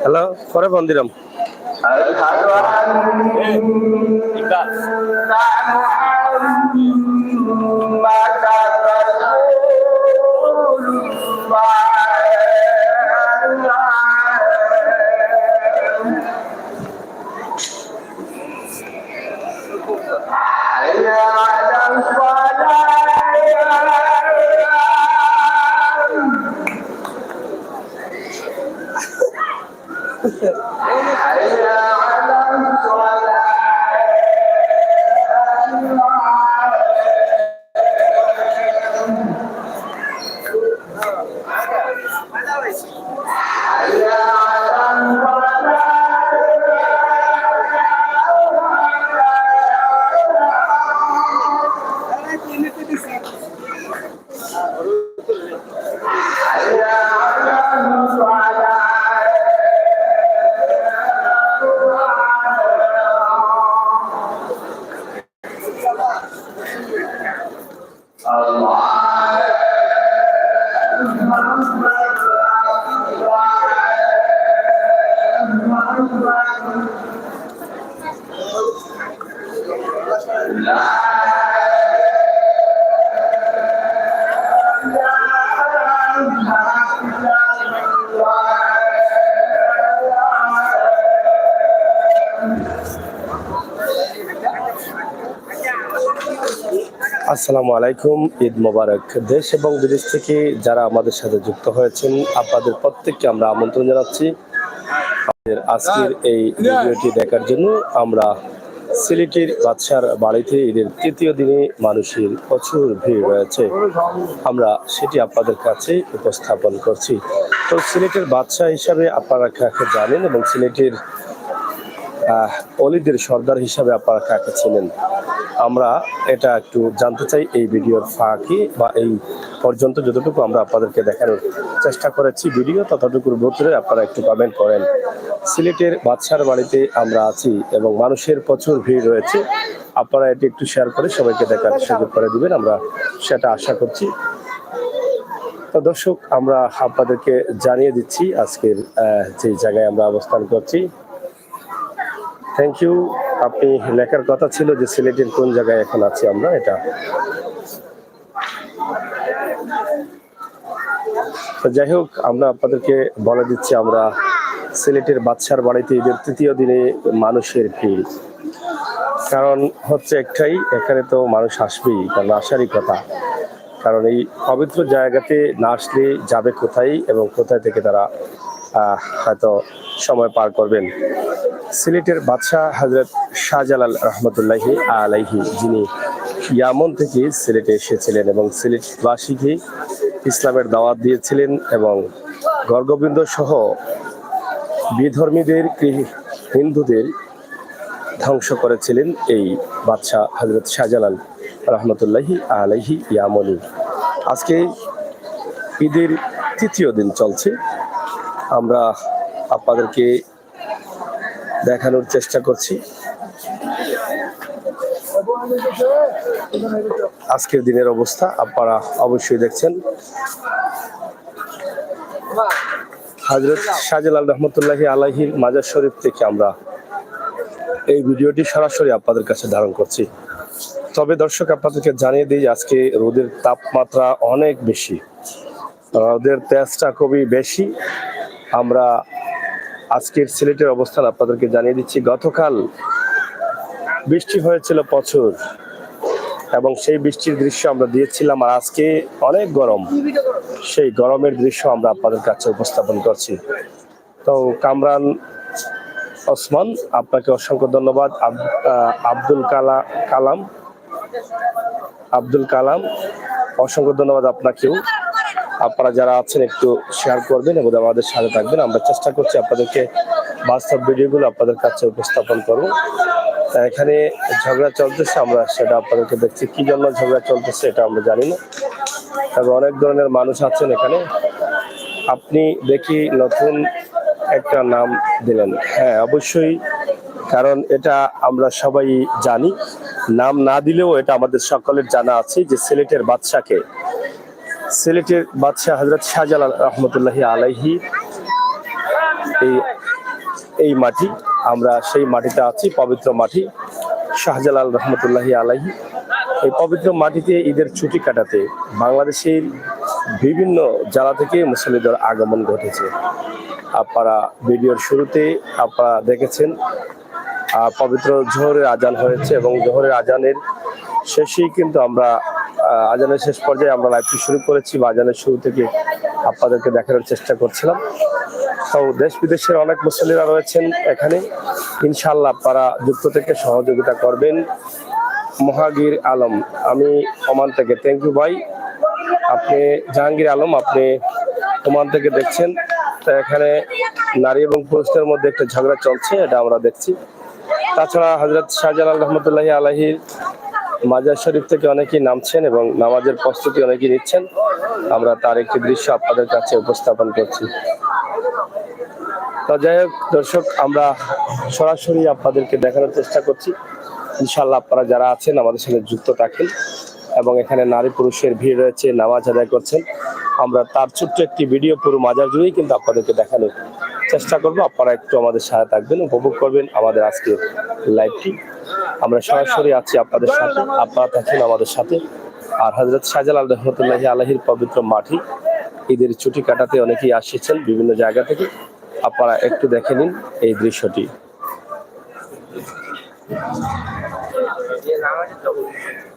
Halo, kore bandiram. আসসালামু আলাইকুম, ঈদ মোবারক। দেশ এবং বিদেশ থেকে যারা আমাদের সাথে যুক্ত হয়েছেন আপনাদের প্রত্যেককে আমরা আমন্ত্রণ জানাচ্ছি আমাদের আজকের এই ভিডিওটি দেখার জন্য। আমরা সিলেটের বাদশার বাড়িতে ঈদের তৃতীয় দিনে মানুষের প্রচুর ভিড় রয়েছে, আমরা সেটি আপনাদের কাছে উপস্থাপন করছি। তো সিলেটের বাদশা হিসাবে আপনারা কাকে জানেন এবং সিলেটের অলিদের সর্দার হিসাবে আপনারা কাকে ছিলেন, আমরা এটা একটু জানতে চাই এই ভিডিওর ফাঁকে বা এই পর্যন্ত যতটুকু আমরা আপনাদেরকে দেখানোর চেষ্টা করেছি ভিডিও, ততটুকুর ভিতরে আপনারা একটু কমেন্ট করেন। সিলেটের বাদশার বাড়িতে আমরা আছি এবং মানুষের প্রচুর ভিড় রয়েছে, আপনারা এটি একটু শেয়ার করে সবাইকে দেখার সুযোগ করে দিবেন, আমরা সেটা আশা করছি। তো দর্শক, আমরা আপনাদেরকে জানিয়ে দিচ্ছি আজকের যে জায়গায় আমরা অবস্থান করছি। Thank you. আপনি লেখার কথা ছিল যে সিলেটের কোন জায়গায় এখন আছি আমরা, এটা তো যাই হোক, আমরা আপনাদেরকে বলে দিচ্ছি আমরা সিলেটের বাদশার বাড়িতে ঈদের তৃতীয় দিনে মানুষের ভিড়। কারণ হচ্ছে একটাই, এখানে তো মানুষ আসবেই, কারণ আসারই কথা। কারণ এই পবিত্র জায়গাতে না আসলে যাবে কোথায় এবং কোথায় থেকে তারা হয়তো সময় পার করবেন। সিলেটের বাদশাহ হযরত শাহজালাল রহমতুল্লাহি আলাইহি, যিনি ইয়ামন থেকে সিলেটে এসেছিলেন এবং সিলেটবাসীকে ইসলামের দাওয়াত দিয়েছিলেন এবং গর্গবৃন্দ সহ বিধর্মীদের হিন্দুদের ধ্বংস করেছিলেন এই বাদশাহ হযরত শাহজালাল রহমতুল্লাহি আলাইহি ইয়ামনি। আজকে ঈদের তৃতীয় দিন চলছে, আমরা আপনাদেরকে দেখানোর চেষ্টা করছি আজকের দিনের অবস্থা। আপনারা অবশ্যই দেখছেন হযরত শাহজালাল রহমতুল্লাহি আলাইহির মাজার শরীফ থেকে আমরা এই ভিডিওটি সরাসরি আপনাদের কাছে ধারণ করছি। তবে দর্শক, আপনাদেরকে জানিয়ে দিই আজকে রোদের তাপমাত্রা অনেক বেশি, রোদের তেজটা খুবই বেশি। আমরা আজকের সিলেটের অবস্থান আপনাদেরকে জানিয়ে দিচ্ছি। গতকাল বৃষ্টি হয়েছিল প্রচুর এবং সেই বৃষ্টির দৃশ্য আমরা দিয়েছিলাম, আর আজকে অনেক গরম, সেই গরমের দৃশ্য আমরা আপনাদের কাছে উপস্থাপন করছি। তো কামরান ওসমান, আপনাকে অসংখ্য ধন্যবাদ। আব্দুল কালাম, অসংখ্য ধন্যবাদ আপনাকেও। আপনারা যারা আছেন একটু শেয়ার করবেন এবং আমাদের সাথে থাকবেন। আমরা চেষ্টা করছি আপনাদেরকে বাস্তব ভিডিওগুলো আপনাদের কাছে উপস্থাপন করবো। এখানে ঝগড়া চলতেছে, আমরা সেটা আপনাদেরকে দেখছি। কি জন্য ঝগড়া চলতেছে এটা আমরা জানি না, তবে অনেক ধরনের মানুষ আছেন এখানে। আপনি দেখি নতুন একটা নাম দিলেন। হ্যাঁ, অবশ্যই, কারণ এটা আমরা সবাই জানি। নাম না দিলেও এটা আমাদের সকলের জানা আছে যে সিলেটের বাদশাহ হযরত শাহজালাল রহমতুল্লাহি আলাইহি এই মাটি, আমরা সেই মাটিতে আছি, পবিত্র মাটি শাহজালাল রহমতুল্লাহি আলাইহি। এই পবিত্র মাটিতে ঈদের ছুটি কাটাতে বাংলাদেশের বিভিন্ন জেলা থেকে মুসল্লিদের আগমন ঘটেছে। আপনারা ভিডিওর শুরুতে আপনারা দেখেছেন পবিত্র জোহরের আজান হয়েছে এবং জোহরের আজানের শেষেই কিন্তু আমরা আজানের শেষ পর্যায়ে আমরা লাইভটি শুরু করেছি বা আজানের শুরু থেকে আপনাদেরকে দেখানোর চেষ্টা করছিলাম। তো দেশ বিদেশের অনেক মুসল্লিরা রয়েছেন এখানে। ইনশাআল্লাহ আপনারা যুক্ত থেকে সহযোগিতা করবেন। মহাগীর আলম, আমি ওমান থেকে, থ্যাংক ইউ ভাই। আপনি জাহাঙ্গীর আলম, আপনি ওমান থেকে দেখছেন। তো এখানে নারী এবং পুরুষদের মধ্যে একটা ঝগড়া চলছে, এটা আমরা দেখছি। তাছাড়া হযরত শাহজালাল রহমতুল্লাহি আলাইহির মাজার শরীফ থেকে অনেকেই নামছেন এবং নামাজের প্রস্তুতি অনেকেই নিচ্ছেন। আমরা তার একটি দৃশ্য আপনাদের কাছে উপস্থাপন করছি। তো যাই হোক দর্শক, আমরা সরাসরি আপনাদেরকে দেখানোর চেষ্টা করছি। ইনশাআল্লাহ আপনারা যারা আছেন আমাদের সাথে যুক্ত থাকেন এবং এখানে নারী পুরুষের ভিড় রয়েছে, নামাজ আদায় করছেন। আমরা তার ছোট্ট একটি ভিডিও পুরো মাজার জুড়েই কিন্তু আপনাদেরকে দেখানোর চেষ্টা করব। আপনারা একটু আমাদের সাথে থাকবেন, উপভোগ করবেন আমাদের আজকের লাইভটি। আমরা সরাসরি আছি আপনাদের সাথে, আপনারা থাকেন আমাদের সাথে। আর হযরত শাহজালাল রহমতুল্লাহি আলাইহির পবিত্র মাটি, ঈদের ছুটি কাটাতে অনেকেই আসছেন বিভিন্ন জায়গা থেকে। আপনারা একটু দেখে নিন এই দৃশ্যটি।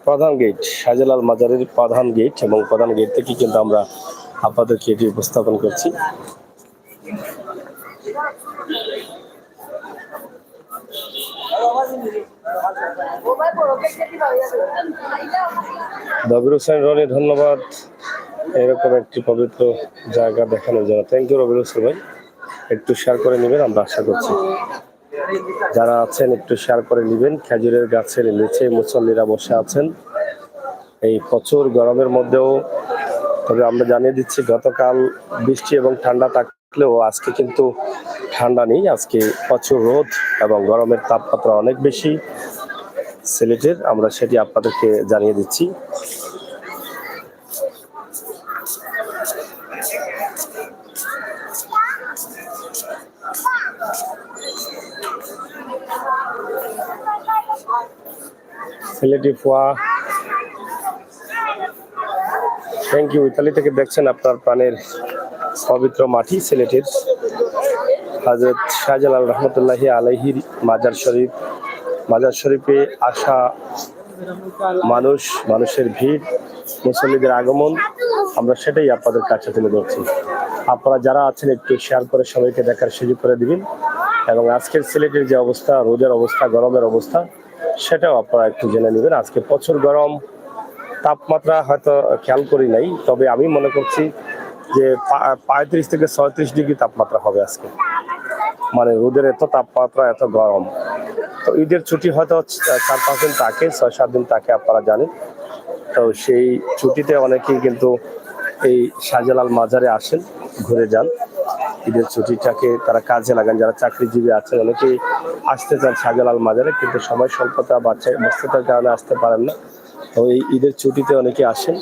প্রধান গেট, শাহজালাল মাজারের প্রধান গেট, এবং প্রধান গেট থেকে কিন্তু আমরা আপনাদেরকে এটি উপস্থাপন করছি। দবির হোসেন রনি, ধন্যবাদ এরকম একটি পবিত্র জায়গা দেখানোর জন্য। থ্যাংক ইউ রবির হোসেন ভাই, একটু শেয়ার করে নেবেন আমরা আশা করছি। যারা আছেন একটু শেয়ার করে নেবেন। খেজুরের গাছের নিচে মুসল্লিরা বসে আছেন এই প্রচুর গরমের মধ্যেও। তবে আমরা জানিয়ে দিচ্ছি, গতকাল বৃষ্টি এবং ঠান্ডা থাকলেও আজকে কিন্তু ঠান্ডা নেই। আজকে প্রচুর রোদ এবং গরমের তাপমাত্রা অনেক বেশি সিলেটের, আমরা সেটি আপনাদেরকে জানিয়ে দিচ্ছি। সিলেটি ফুয়া, থ্যাংক ইউ। ইতালি থেকে দেখছেন আপনার প্রাণের পবিত্র মাটি সিলেটের হযরত শাহজালাল রহমতুল্লাহি আলাইহির মাজার শরীফে আসা মানুষের ভিড়, মুসল্লিদের আগমন, আমরা সেটাই আপনাদের কাছে তুলে ধরছি। আপনারা যারা আছেন একটু শেয়ার করে সবাইকে দেখার সুযোগ করে দিবেন এবং আজকের সিলেটের যে অবস্থা, রোদের অবস্থা, গরমের অবস্থা, সেটাও আপনারা একটু জেনে নেবেন। আজকে প্রচুর গরম, তাপমাত্রা হয়তো খেয়াল করি নাই, তবে আমি মনে করছি যে 35 থেকে 36 ডিগ্রি তাপমাত্রা হবে আজকে। মানে রোদের এত তাপমাত্রা, এত গরম। তো ঈদের ছুটি হয়তো 4-5 দিন থাকে, 6-7 দিন থাকে, আপনারা জানেন। তো সেই ছুটিতে অনেকেই কিন্তু এই শাহজালাল মাজারে আসেন, ঘুরে যান। ঈদের ছুটিটাকে তারা কাজে লাগান। যারা চাকরিজীবী আছেন অনেকেই আসতে চান শাহজালাল মাজারে, কিন্তু সময় স্বল্পতা বা ব্যস্ততার কারণে আসতে পারেন না। তো এই ঈদের ছুটিতে অনেকে আসেন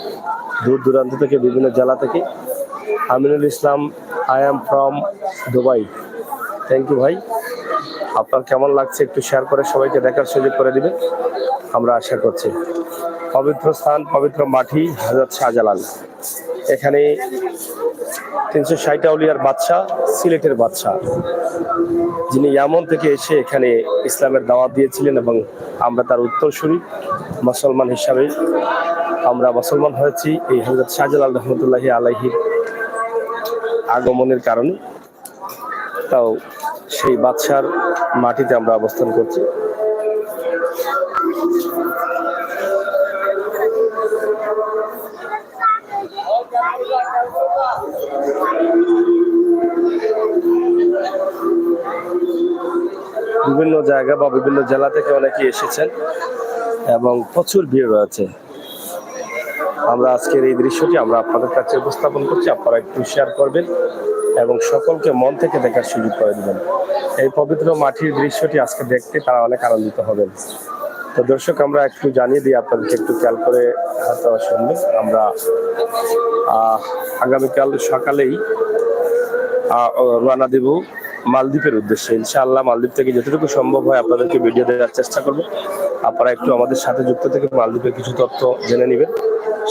দূর দূরান্ত থেকে, বিভিন্ন জেলা থেকে। Aminul Islam, I am from Dubai, thank you ভাই। আপনার কেমন লাগছে একটু শেয়ার করে সবাইকে দেখার সুযোগ করে দিবেন, আমরা আশা করছি। পবিত্র স্থান, পবিত্র মাটি হযরত শাহজালাল। এখানে 360 আউলিয়ার বাদশাহ, সিলেটের বাদশাহ, যিনি ইয়ামন থেকে এসে এখানে ইসলামের দাওয়াত দিয়েছিলেন এবং আমরা তার উত্তরসূরি মুসলমান হিসাবে আমরা মুসলমান হয়েছি এই হযরত শাহজালাল রহমতুল্লাহি আলাইহির আগমনের কারণে। তাও সেই বাদশার মাটিতে আমরা অবস্থান করছি। বিভিন্ন জায়গা বা বিভিন্ন জেলা থেকে অনেকে এসেছেন এবং প্রচুর ভিড় রয়েছে। আমরা আজকের এই দৃশ্যটি আমরা আপনাদের কাছে উপস্থাপন করছি, আপনারা একটু শেয়ার করবেন এবং সকলকে মন থেকে দেখার সুযোগ করে দেবেন। এই পবিত্র মাটির দৃশ্যটি আজকে দেখতে তারা অনেক আনন্দিত হবেন। তো দর্শক, আমরা একটু জানিয়ে দিই আপনাদেরকে, একটু খেয়াল করে হয়তো শুনবেন। আমরা আগামীকাল সকালেই রওনা দেব মালদ্বীপের উদ্দেশ্যে। ইনশাআল্লাহ মালদ্বীপ থেকে যতটুকু সম্ভব হয় আপনাদেরকে ভিডিও দেওয়ার চেষ্টা করব। আপনারা একটু আমাদের সাথে যুক্ত থেকে মালদ্বীপের কিছু তথ্য জেনে নেবেন,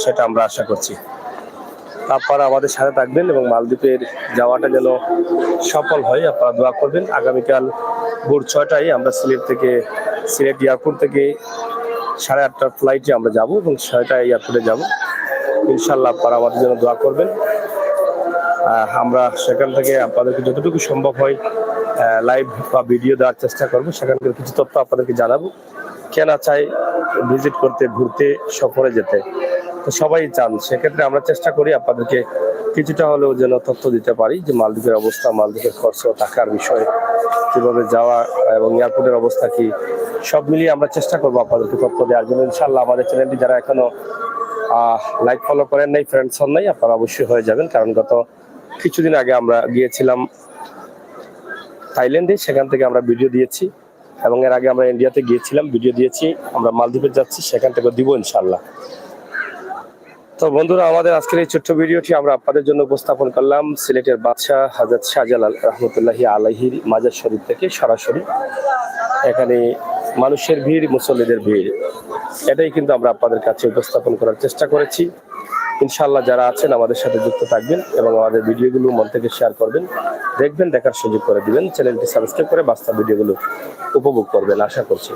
সেটা আমরা আশা করছি। আপনারা আমাদের সাথে থাকবেন এবং মালদ্বীপের যাওয়াটা যেন সফল হয় আপনারা দোয়া করবেন। আগামীকাল ভোর 6টায় আমরা সিলেট এয়ারপোর্ট থেকে 8:30টার ফ্লাইটে আমরা যাব এবং 6টায় এয়ারপোর্টে যাব। ইনশাআল্লাহ আপনারা আমাদের জন্য দোয়া করবেন। আমরা সেখান থেকে আপনাদেরকে যতটুকু সম্ভব হয় লাইভ বা ভিডিও দেওয়ার চেষ্টা করব। সেখানকার কিছু তথ্য আপনাদেরকে জানাবো। কেনা চাই ভিজিট করতে, ঘুরতে, সফরে যেতে, তো সবাই চান। সেক্ষেত্রে আমরা চেষ্টা করি আপনাদেরকে কিছুটা হলেও যেন তথ্য দিতে পারি যে মালদ্বীপের অবস্থা, মালদ্বীপের খরচ, টাকার বিষয়, কিভাবে যাওয়া এবং এয়ারপোর্টের অবস্থা কি, সব মিলিয়ে আমরা চেষ্টা করবো আপনাদেরকে তথ্য দেওয়ার জন্য। ইনশাআল্লাহ আমাদের চ্যানেলটি যারা এখনো লাইক ফলো করেন নাই, ফ্রেন্ডস হন নাই, আপনারা অবশ্যই হয়ে যাবেন। কারণ গত কিছুদিন আগে আমরা গিয়েছিলাম থাইল্যান্ডে, সেখান থেকে আমরা ভিডিও দিয়েছি এবং এর আগে আমরা ইন্ডিয়াতে গিয়েছিলাম, ভিডিও দিয়েছি। আমরা মালদ্বীপে যাচ্ছি, সেখান থেকে দিব ইনশাআল্লাহ। তো বন্ধুরা, আমাদের আজকের এই ছোট্ট ভিডিওটি আমরা আপনাদের জন্য উপস্থাপন করলাম সিলেটের বাদশাহ হযরত শাহজালাল রহমতুল্লাহি আলাইহির মাজার শরীফ থেকে সরাসরি। এখানে মানুষের ভিড়, মুসল্লিদের ভিড়, এটাই কিন্তু আমরা আপনাদের কাছে উপস্থাপন করার চেষ্টা করেছি। ইনশাআল্লাহ যারা আছেন আমাদের সাথে যুক্ত থাকবেন এবং আমাদের ভিডিওগুলো মন থেকে শেয়ার করবেন, দেখবেন, দেখার সুযোগ করে দিবেন। চ্যানেলটি সাবস্ক্রাইব করে বাস্তব ভিডিওগুলো উপভোগ করবেন আশা করছি।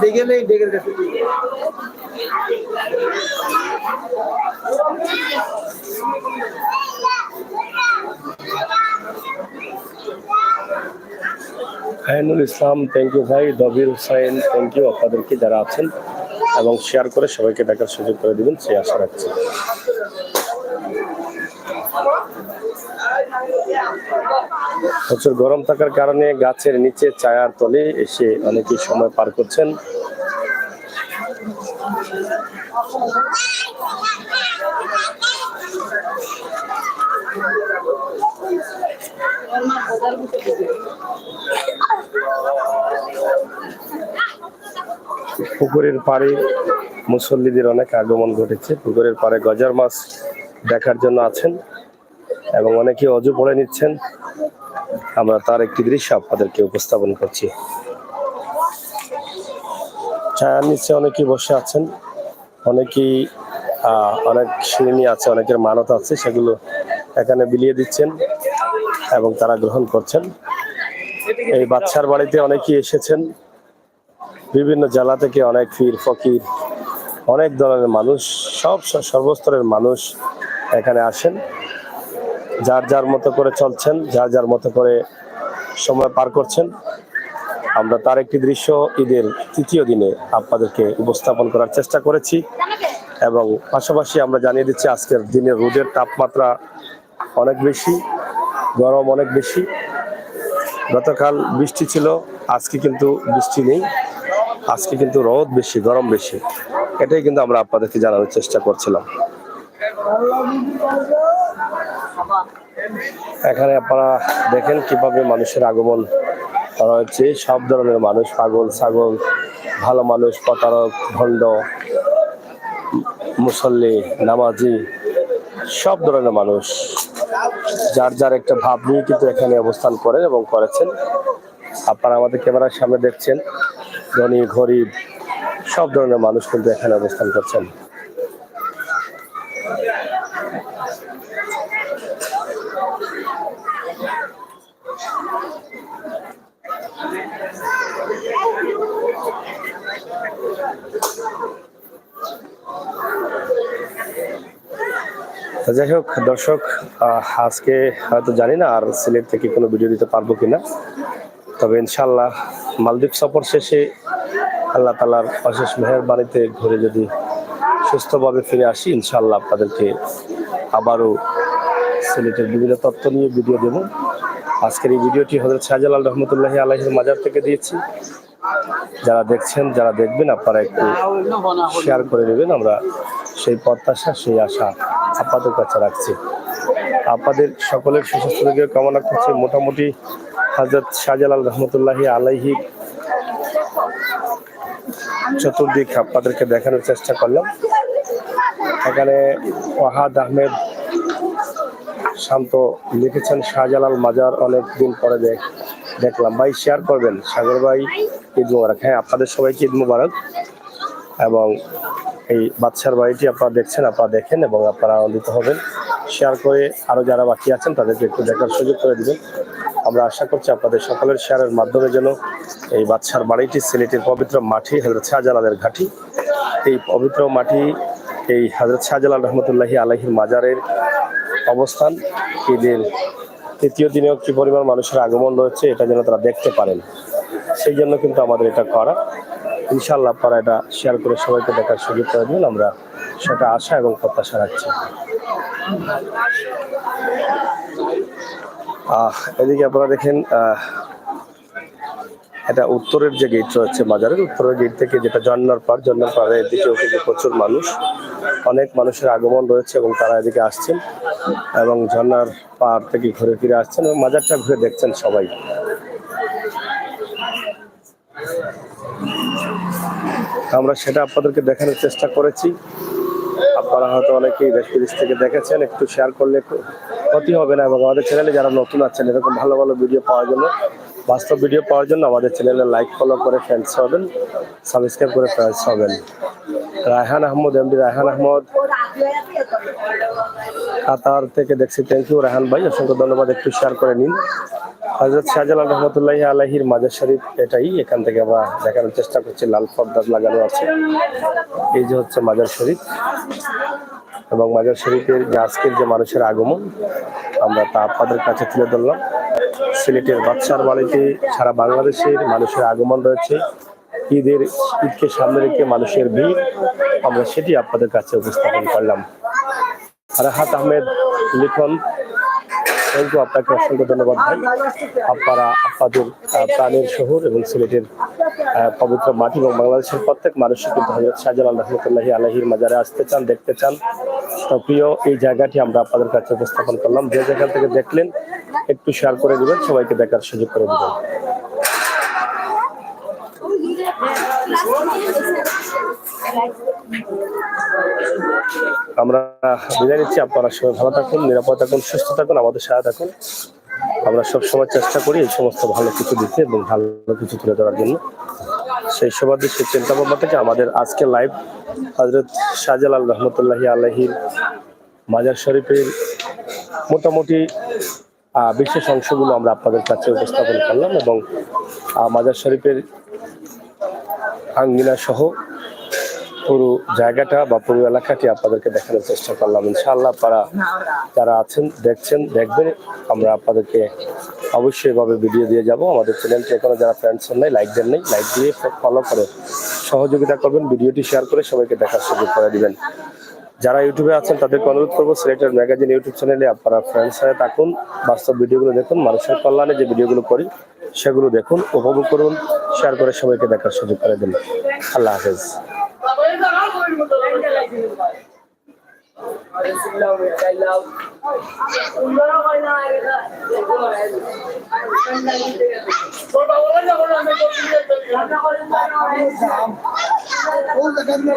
দেখে নেই, দেখে গেছে। আইনুল ইসলাম, থ্যাংক ইউ ভাই। দবির হুসাইন, থ্যাংক ইউ আপনাদেরকে যারা আছেন এবং শেয়ার করে সবাইকে দেখার সুযোগ করে দিবেন, সেই আশা রাখছি। প্রচুর গরম থাকার কারণে গাছের নিচে ছায়ার তলে এসে অনেকেই সময় পার করছেন। পুকুরের পাড়ে মুসল্লিদের অনেক আগমন ঘটেছে। পুকুরের পাড়ে গজার মাছ দেখার জন্য আছেন এবং অনেকে অজু পড়ে নিচ্ছেন। আমরা তার একটি দৃশ্য আপনাদেরকে উপস্থাপন করছি। ছায়ার নিচে অনেকেই বসে আছেন, অনেকেই অনেক সিঁড়ি আছে, অনেকের মানত আছে, সেগুলো এখানে বিলিয়ে দিচ্ছেন এবং তারা গ্রহণ করছেন। এই বাদশার বাড়িতে অনেকেই এসেছেন, বিভিন্ন জেলা থেকে অনেক পীর ফকির, অনেক ধরনের মানুষ, সর্বস্তরের মানুষ এখানে আসেন। যার যার মতো করে চলছেন, যার যার মতো করে সময় পার করছেন। আমরা তার একটি দৃশ্য ঈদের তৃতীয় দিনে আপনাদেরকে উপস্থাপন করার চেষ্টা করেছি এবং পাশাপাশি আমরা জানিয়ে দিচ্ছি আজকের দিনের রোদের তাপমাত্রা অনেক বেশি, গরম অনেক বেশি। গতকাল বৃষ্টি ছিল, আজকে কিন্তু বৃষ্টি নেই, আজকে কিন্তু রোদ বেশি, গরম বেশি। এটাই কিন্তু আমরা আপনাদেরকে জানানোর চেষ্টা করছিলাম। এখানে আপনারা দেখেন কিভাবে মানুষের আগমন রয়েছে। সব ধরনের মানুষ, পাগল, ছাগল, ভালো মানুষ, প্রতারক, ভণ্ড, মুসল্লি, নামাজি, সব ধরনের মানুষ যার যার একটা ভাব নিয়ে কিন্তু এখানে অবস্থান করেন এবং করেছেন। আপনারা আমাদের ক্যামেরার সামনে দেখছেন, ধনী গরিব সব ধরনের মানুষ কিন্তু এখানে অবস্থান করছেন। যাই হোক দর্শক, আজকে হয়তো জানি না আর সিলেট থেকে কোনো ভিডিও দিতে পারবো কিনা, তবে ইনশাল্লাহ মালদ্বীপ সফর শেষে আল্লাহ তাআলার অশেষ মেহেরবানিতে ঘুরে যদি সুস্থভাবে ফিরে আসি, ইনশাল্লাহ আপনাদেরকে আবারও সিলেটের বিভিন্ন তথ্য নিয়ে ভিডিও দেব। আজকের এই ভিডিওটি হযরত শাহজালাল রহমতুল্লাহি আলাইহির মাজার থেকে দিয়েছি। যারা দেখছেন, যারা দেখবেন, আপনারা একটু শেয়ার করে নেবেন। আমরা সেই প্রত্যাশা, সেই আশা আপনাদের কাছে রাখছি। আপনাদের সকলের সুস্বাস্থ্য কামনা করছি। মোটামুটি হযরত শাহজালাল রহমতুল্লাহি আলাইহি চতুর্দিক আপনাদেরকে দেখানোর চেষ্টা করলাম। এখানে ওয়াহাদ আহমেদ শান্ত লিখেছেন শাহজালাল মাজার অনেকদিন পরে দেখলাম। ভাই শেয়ার করবেন। সাগর ভাই ঈদ মুবারক। হ্যাঁ, আপনাদের সবাইকে ঈদ মুবারক। এবং এই বাদশার বাড়িটি আপনারা দেখছেন, আপনারা দেখেন এবং আপনারা আনন্দিত হবেন। শেয়ার করে আরো যারা বাকি আছেন তাদেরকে একটু দেখার সুযোগ করে দিবেন। আমরা আশা করছি আপনাদের সকলের শেয়ারের মাধ্যমে যেন এই বাদশার বাড়িটি, সিলেটের পবিত্র মাটি, হযরত শাহজালালের ঘাঁটি, এই পবিত্র মাটি, এই হযরত শাহজালাল রহমতুল্লাহি আলাইহির মাজারের অবস্থান, ঈদের তৃতীয় দিনেও কি পরিমাণ মানুষের আগমন রয়েছে এটা যেন তারা দেখতে পারেন। সেই জন্য কিন্তু আমাদের এটা করা। ইনশাআল্লাহ আপনারা এটা শেয়ার করে সবাইকে দেখার সুযোগ করে দিন। আমরা সেটা আশা এবং প্রত্যাশা রাখছি। এদিকে আপনারা দেখেন, এটা উত্তরের যে গেট রয়েছে বাজারের, উত্তরের গেট থেকে যেটা জন্নার পাড়ের এদিকেও কিন্তু প্রচুর মানুষ, অনেক মানুষের আগমন রয়েছে এবং তারা এদিকে আসছেন এবং ঝর্ণার পাড় থেকে ঘুরে ফিরে আসছেন এবং মাজারটা ঘুরে দেখছেন সবাই। আমরা সেটা আপনাদেরকে দেখানোর চেষ্টা করেছি। আপনারা হয়তো অনেকেই দেশ বিদেশ থেকে দেখেছেন, একটু শেয়ার করলে ক্ষতি হবে না। এবং আমাদের চ্যানেলে যারা নতুন আছেন, এরকম ভালো ভালো ভিডিও পাওয়ার জন্য, বাস্তব ভিডিও পাওয়ার জন্য আমাদের চ্যানেলে লাইক ফলো করে ফ্রেন্ডস হবেন, সাবস্ক্রাইব করে ফ্রেন্ডস হবেন। রায়হান আহমদ, এমডি রায়হান আহমদ কাতার থেকে দেখছি। থ্যাংক ইউ রায়হান ভাই, অসংখ্য ধন্যবাদ। একটু শেয়ার করে নিন। হযরত শাহজালাল রহমতুল্লাহি আলাইহির মাজার শরীফ এটাই। এখান থেকে আমরা দেখানোর চেষ্টা করছি, লাল পর্দা লাগানো আছে। এই যে হচ্ছে মাজার শরীফ এবং মাজার শরীফের যে আজকের যে মানুষের আগমন, আমরা তা আপনাদের কাছে তুলে ধরলাম। সিলেটের বাদশার বাড়িতে সারা বাংলাদেশের মানুষের আগমন রয়েছে। ঈদকে সামনে রেখে মানুষের ভিড়, আমরা সেটি আপনাদের কাছে উপস্থাপন করলাম। রাহাত আহমেদ লিখন, থ্যাংক ইউ, আপনাকে অসংখ্য ধন্যবাদ ভাই। আপনারা আপনাদের প্রাণের শহর এবং সিলেটের পবিত্র মাটি এবং বাংলাদেশের প্রত্যেক মানুষই কিন্তু হযরত শাহজালাল রহমতুল্লাহি আলাইহির মাজারে আসতে চান, দেখতে চান। তো প্রিয় এই জায়গাটি আমরা আপনাদের কাছে উপস্থাপন করলাম। যে জায়গা থেকে দেখলেন একটু শেয়ার করে দিবেন, সবাইকে দেখার সুযোগ করে দিবেন। আমরা বিদায় নিচ্ছি। আপনারা সবাই ভালো থাকুন, নিরাপদ থাকুন, সুস্থ থাকুন, আমাদের সাথে থাকুন। আমরা সবসময় চেষ্টা করি এই সমস্ত ভালো কিছু দিতে এবং ভালো কিছু তুলে ধরার জন্য। সেই সুবাদে, সেই চিন্তা ভাবনা থেকে আমাদের আজকে লাইভ হযরত শাহজালাল রহমতুল্লাহি আলাইহির মাজার শরীফের মোটামুটি বিশেষ অংশগুলো আমরা আপনাদের কাছে উপস্থাপন করলাম এবং মাজার শরীফের আঙ্গিনা সহ পুরো জায়গাটা বা পুরো এলাকাটি আপনাদেরকে দেখানোর চেষ্টা করলাম। ইনশাআল্লাহ আপনারা যারা আছেন, দেখছেন, দেখবেন, আমরা আপনাদেরকে অবশ্যই এভাবে ভিডিও দিয়ে যাব। আমাদের চ্যানেলটি এখনো যারা ফ্রেন্ডস নাই, লাইক দেন নাই, লাইক দিয়ে ফলো করে সহযোগিতা করবেন, ভিডিওটি শেয়ার করে সবাইকে দেখার সুযোগ করে দিবেন। যারা ইউটিউবে আছেন তাদেরকে অনুরোধ করবো, সিলেটের ম্যাগাজিন ইউটিউব চ্যানেলে আপনারা ফ্রেন্ডস হয়ে থাকুন, বাস্তব ভিডিওগুলো দেখুন, মানুষের কল্যাণে যে ভিডিওগুলো করি সেগুলো দেখুন, উপভোগ করুন, শেয়ার করে সবাইকে দেখার সুযোগ করে দিন। আল্লাহ হাফেজ। ও দেখা